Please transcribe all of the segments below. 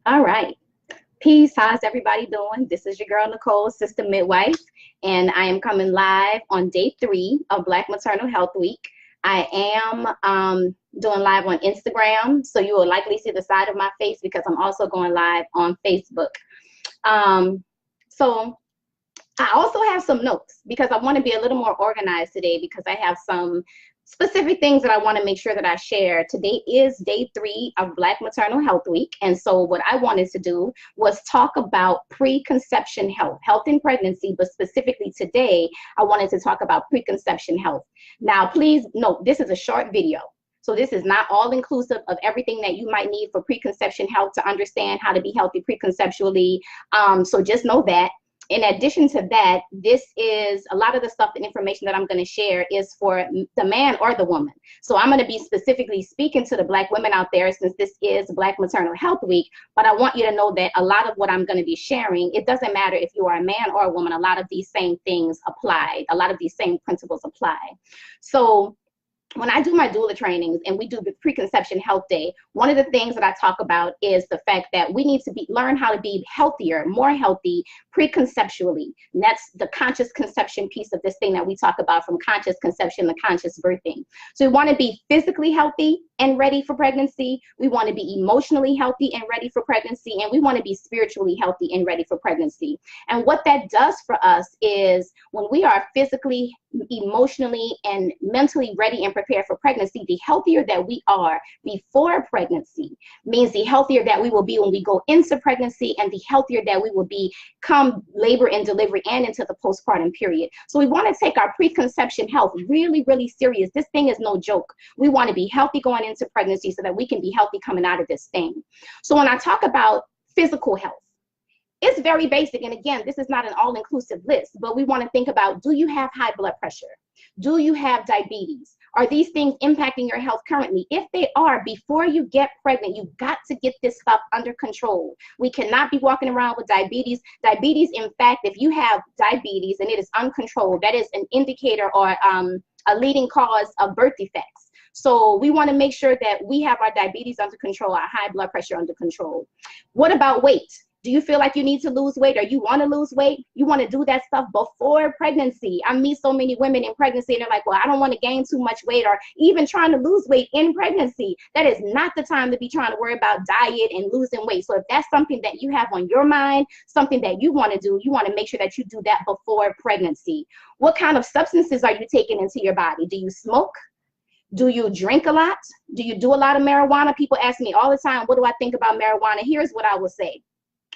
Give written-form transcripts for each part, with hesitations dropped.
All right. Peace. How's everybody doing? This is your girl, Nicole, Sister Midwife, and I am coming live on day 3 of Black Maternal Health Week. I am doing live on Instagram, so you will likely see the side of my face because I'm also going live on Facebook. So I also have some notes because I want to be a little more organized today because I have some specific things that I want to make sure that I share. Today is day 3 of Black Maternal Health Week. And so what I wanted to do was talk about preconception health, health in pregnancy, but specifically today, I wanted to talk about preconception health. Now, please note, this is a short video. So this is not all inclusive of everything that you might need for preconception health to understand how to be healthy preconceptually. So just know that. In addition to that, this is a lot of the stuff and information that I'm going to share is for the man or the woman. So I'm going to be specifically speaking to the Black women out there since this is Black Maternal Health Week. But I want you to know that a lot of what I'm going to be sharing, it doesn't matter if you are a man or a woman, a lot of these same things apply. A lot of these same principles apply. So when I do my doula trainings and we do the Preconception Health Day, one of the things that I talk about is the fact that we need to learn how to be healthier, more healthy preconceptually. And that's the conscious conception piece of this thing that we talk about, from conscious conception to conscious birthing. So we want to be physically healthy and ready for pregnancy. We want to be emotionally healthy and ready for pregnancy. And we want to be spiritually healthy and ready for pregnancy. And what that does for us is when we are physically, emotionally, and mentally ready and prepared for pregnancy, the healthier that we are before pregnancy means the healthier that we will be when we go into pregnancy, and the healthier that we will be come labor and delivery and into the postpartum period. So we want to take our preconception health really, really serious. This thing is no joke. We want to be healthy going into pregnancy so that we can be healthy coming out of this thing. So when I talk about physical health, it's very basic. And again, this is not an all-inclusive list, but we want to think about, do you have high blood pressure? Do you have diabetes? Are these things impacting your health currently? If they are, before you get pregnant, you've got to get this stuff under control. We cannot be walking around with diabetes. Diabetes, in fact, if you have diabetes and it is uncontrolled, that is an indicator or a leading cause of birth defects. So we want to make sure that we have our diabetes under control, our high blood pressure under control. What about weight? Do you feel like you need to lose weight or you want to lose weight? You want to do that stuff before pregnancy. I meet so many women in pregnancy and they're like, well, I don't want to gain too much weight, or even trying to lose weight in pregnancy. That is not the time to be trying to worry about diet and losing weight. So if that's something that you have on your mind, something that you want to do, you want to make sure that you do that before pregnancy. What kind of substances are you taking into your body? Do you smoke? Do you drink a lot? Do you do a lot of marijuana? People ask me all the time, what do I think about marijuana? Here's what I will say.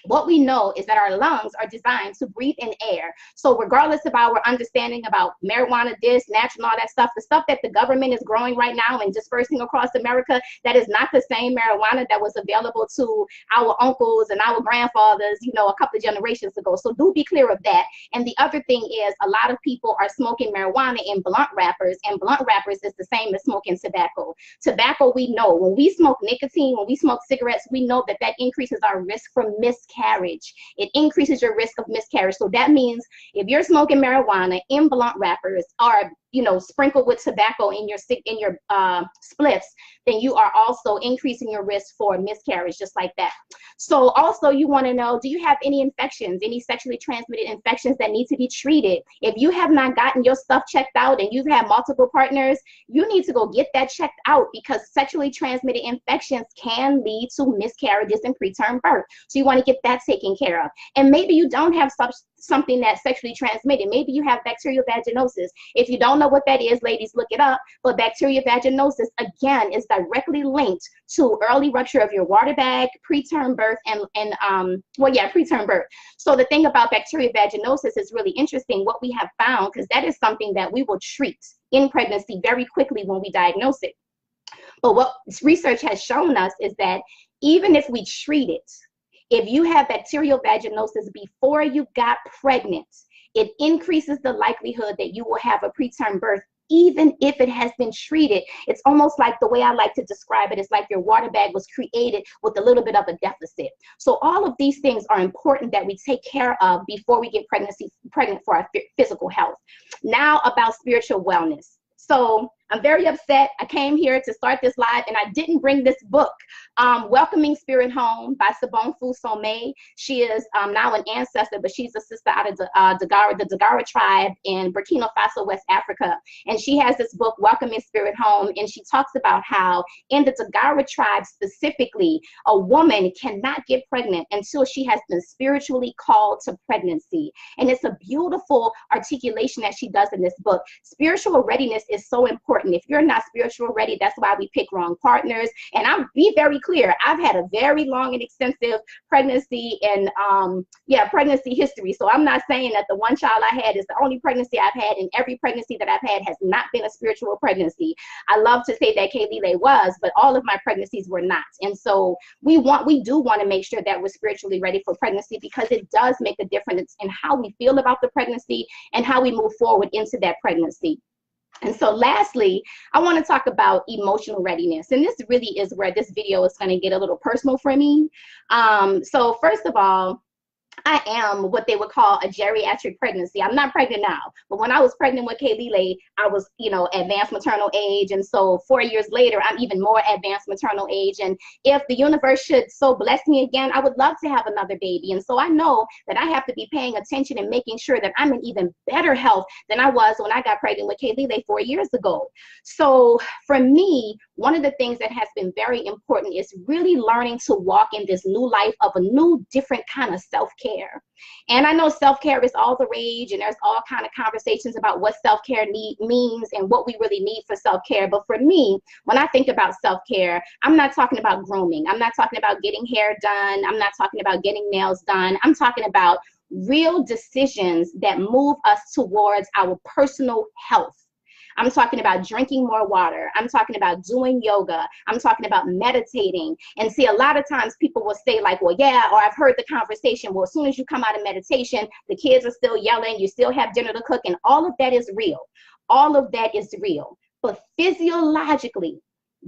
What we know is that our lungs are designed to breathe in air. So regardless of our understanding about marijuana, this, natural, all that stuff, the stuff that the government is growing right now and dispersing across America, that is not the same marijuana that was available to our uncles and our grandfathers, you know, a couple of generations ago. So do be clear of that. And the other thing is, a lot of people are smoking marijuana in blunt wrappers, and blunt wrappers is the same as smoking tobacco. Tobacco, we know, when we smoke nicotine, when we smoke cigarettes, we know that that increases our risk for miscarriage. It increases your risk of miscarriage. So that means if you're smoking marijuana in blunt wrappers, or sprinkled with tobacco in your spliffs, then you are also increasing your risk for miscarriage, just like that. So also you want to know, do you have any infections, any sexually transmitted infections that need to be treated? If you have not gotten your stuff checked out and you've had multiple partners, you need to go get that checked out, because sexually transmitted infections can lead to miscarriages and preterm birth. So you want to get that taken care of. And maybe you don't have something that's sexually transmitted. Maybe you have bacterial vaginosis. If you don't know what that is, ladies, look it up. But bacterial vaginosis, again, is directly linked to early rupture of your water bag, preterm birth, preterm birth. So the thing about bacterial vaginosis is really interesting. What we have found, because that is something that we will treat in pregnancy very quickly when we diagnose it. But what research has shown us is that even if we treat it, if you have bacterial vaginosis before you got pregnant, it increases the likelihood that you will have a preterm birth, even if it has been treated. It's almost like, the way I like to describe it, it's like your water bag was created with a little bit of a deficit. So all of these things are important that we take care of before we get pregnant for our physical health. Now about spiritual wellness. So I'm very upset. I came here to start this live and I didn't bring this book, Welcoming Spirit Home by Sabon Fu Somé. She is now an ancestor, but she's a sister out of the Dagara tribe in Burkina Faso, West Africa. And she has this book, Welcoming Spirit Home, and she talks about how in the Dagara tribe specifically, a woman cannot get pregnant until she has been spiritually called to pregnancy. And it's a beautiful articulation that she does in this book. Spiritual readiness is so important. If you're not spiritual ready, that's why we pick wrong partners. And I'll be very clear, I've had a very long and extensive pregnancy and pregnancy history. So I'm not saying that the one child I had is the only pregnancy I've had, and every pregnancy that I've had has not been a spiritual pregnancy. I love to say that Kaylele was, but all of my pregnancies were not. And so we do want to make sure that we're spiritually ready for pregnancy, because it does make a difference in how we feel about the pregnancy and how we move forward into that pregnancy. And so lastly, I want to talk about emotional readiness. And this really is where this video is going to get a little personal for me. So first of all, I am what they would call a geriatric pregnancy. I'm not pregnant now, but when I was pregnant with Kaylele, I was, advanced maternal age. And so 4 years later, I'm even more advanced maternal age. And if the universe should so bless me again, I would love to have another baby. And so I know that I have to be paying attention and making sure that I'm in even better health than I was when I got pregnant with Kaylele 4 years ago. So for me, one of the things that has been very important is really learning to walk in this new life of a new, different kind of self-care. And I know self-care is all the rage, and there's all kind of conversations about what self-care means and what we really need for self-care. But for me, when I think about self-care, I'm not talking about grooming. I'm not talking about getting hair done. I'm not talking about getting nails done. I'm talking about real decisions that move us towards our personal health. I'm talking about drinking more water. I'm talking about doing yoga. I'm talking about meditating. And see, a lot of times people will say like, well, yeah, or I've heard the conversation, well, as soon as you come out of meditation, the kids are still yelling, you still have dinner to cook, and all of that is real. All of that is real. But physiologically,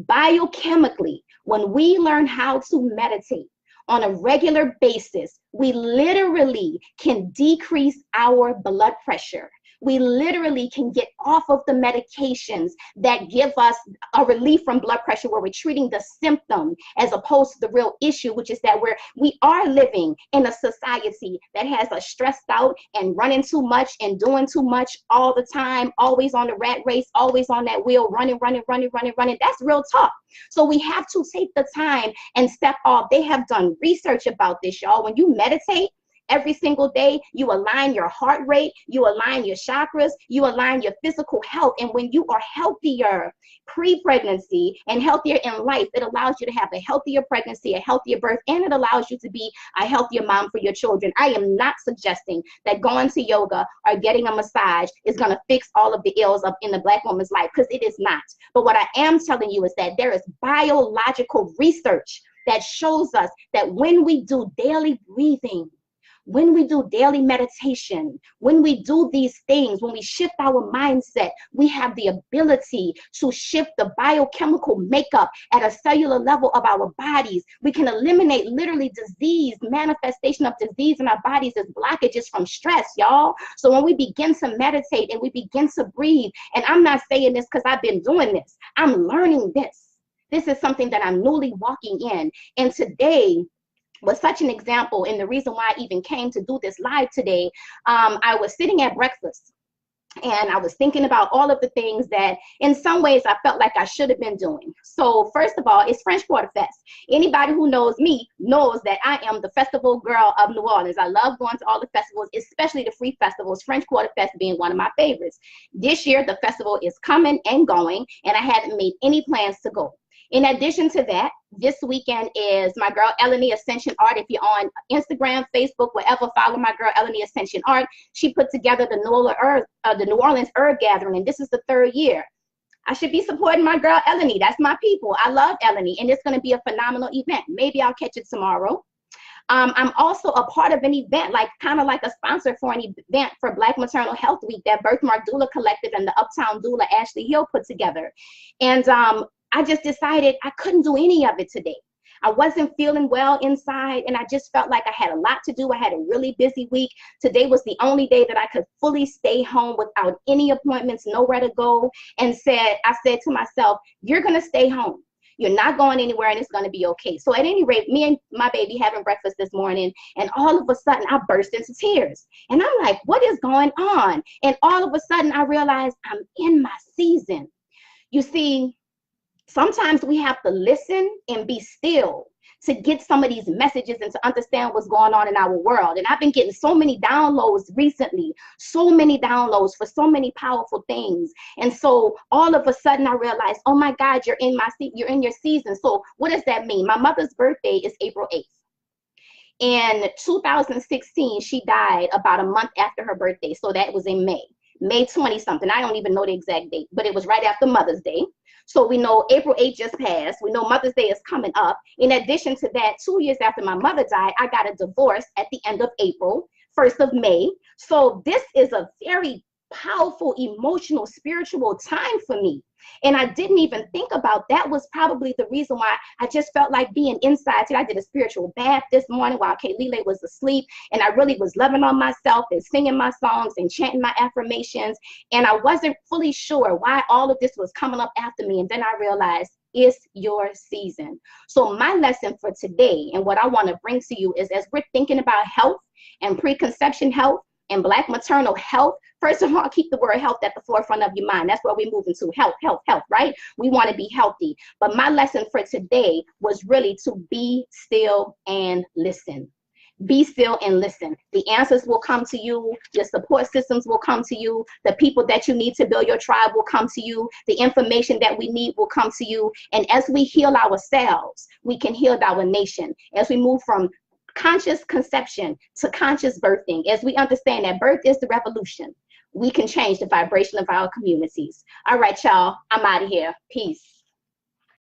biochemically, when we learn how to meditate on a regular basis, we literally can decrease our blood pressure. We literally can get off of the medications that give us a relief from blood pressure, where we're treating the symptom as opposed to the real issue, which is that we are living in a society that has us stressed out and running too much and doing too much all the time, always on the rat race, always on that wheel, running. That's real talk. So we have to take the time and step off. They have done research about this, y'all. When you meditate, every single day, you align your heart rate, you align your chakras, you align your physical health. And when you are healthier pre-pregnancy and healthier in life, it allows you to have a healthier pregnancy, a healthier birth, and it allows you to be a healthier mom for your children. I am not suggesting that going to yoga or getting a massage is going to fix all of the ills in the Black woman's life, because it is not. But what I am telling you is that there is biological research that shows us that when we do daily breathing, when we do daily meditation, when we do these things, when we shift our mindset, we have the ability to shift the biochemical makeup at a cellular level of our bodies. We can eliminate literally disease, manifestation of disease in our bodies as blockages from stress, y'all. So when we begin to meditate and we begin to breathe, and I'm not saying this because I've been doing this, I'm learning this. This is something that I'm newly walking in. And today was such an example, and the reason why I even came to do this live today. I was sitting at breakfast and I was thinking about all of the things that in some ways I felt like I should have been doing. So first of all, it's French Quarter Fest. Anybody who knows me knows that I am the festival girl of New Orleans. I love going to all the festivals, especially the free festivals, French Quarter Fest being one of my favorites. This year, the festival is coming and going, and I haven't made any plans to go. In addition to that, this weekend is my girl Eleni Ascension Art. If you're on Instagram, Facebook, wherever, follow my girl Eleni Ascension Art. She put together the New Orleans Herb Gathering, and this is the 3rd year. I should be supporting my girl Eleni. That's my people. I love Eleni, and it's going to be a phenomenal event. Maybe I'll catch it tomorrow. I'm also a part of an event, kind of like a sponsor for an event for Black Maternal Health Week that Birthmark Doula Collective and the Uptown Doula Ashley Hill put together. And I just decided I couldn't do any of it today. I wasn't feeling well inside, and I just felt like I had a lot to do. I had a really busy week. Today was the only day that I could fully stay home without any appointments, nowhere to go. And I said to myself, you're going to stay home. You're not going anywhere, and it's going to be okay. So at any rate, me and my baby having breakfast this morning, and all of a sudden I burst into tears. And I'm like, what is going on? And all of a sudden I realized I'm in my season. You see, sometimes we have to listen and be still to get some of these messages and to understand what's going on in our world. And I've been getting so many downloads recently, so many downloads for so many powerful things. And so all of a sudden I realized, oh my God, you're in your season. So what does that mean? My mother's birthday is April 8th. In 2016, she died about a month after her birthday. So that was in May 20 something. I don't even know the exact date, but it was right after Mother's Day. So we know April 8th just passed. We know Mother's Day is coming up. In addition to that, 2 years after my mother died, I got a divorce at the end of April, 1st of May. So this is a very powerful, emotional, spiritual time for me. And I didn't even think about that was probably the reason why I just felt like being inside. I did a spiritual bath this morning while Kaylele was asleep, and I really was loving on myself and singing my songs and chanting my affirmations. And I wasn't fully sure why all of this was coming up after me. And then I realized it's your season. So my lesson for today, and what I want to bring to you, is as we're thinking about health and preconception health and Black maternal health, first of all, keep the word health at the forefront of your mind. That's where we're moving to. Health, health, health, right? We want to be healthy. But my lesson for today was really to be still and listen. Be still and listen. The answers will come to you. Your support systems will come to you. The people that you need to build your tribe will come to you. The information that we need will come to you. And as we heal ourselves, we can heal our nation. As we move from conscious conception to conscious birthing, as we understand that birth is the revolution, we can change the vibration of our communities. All right, y'all, I'm out of here. Peace.